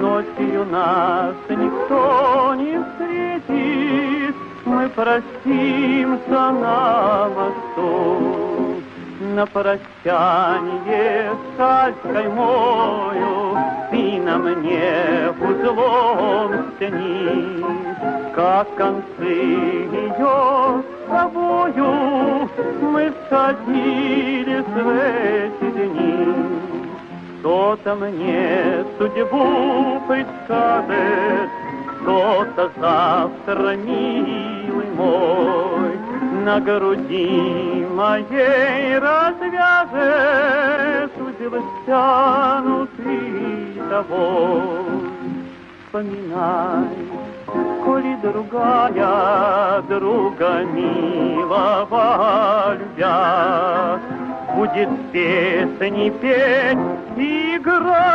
Ночью нас никто не встретит, мы простимся на мосту. На прощанье шаль каймою ты на мне узлом стяни, как концы ее с тобою мы сходились в эти дни. Кто-то мне судьбу предскажет, кто-то завтра, милый мой, на груди моей развяжет узел стянутый тобой. Вспоминай, коли другая друга милого любя, будет песни петь, играя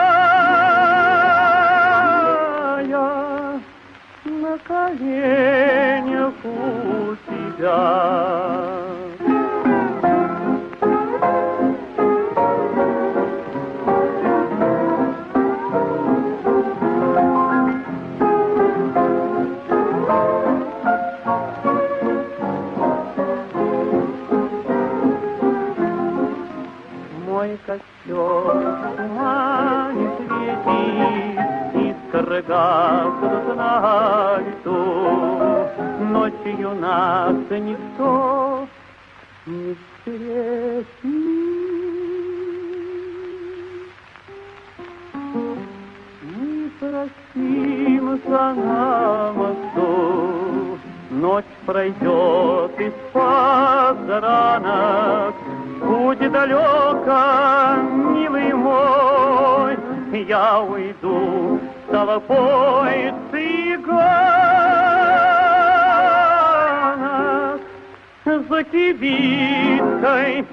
на коленях у тебя. Мой костер в тумане светит, искры гаснут на лету. Ночью нас никто не встретит. Мы простимся на мосту. Ночь пройдет из-под ранок, путь далеко, милый мой, я уйду с толпой цыганок за кибиткой.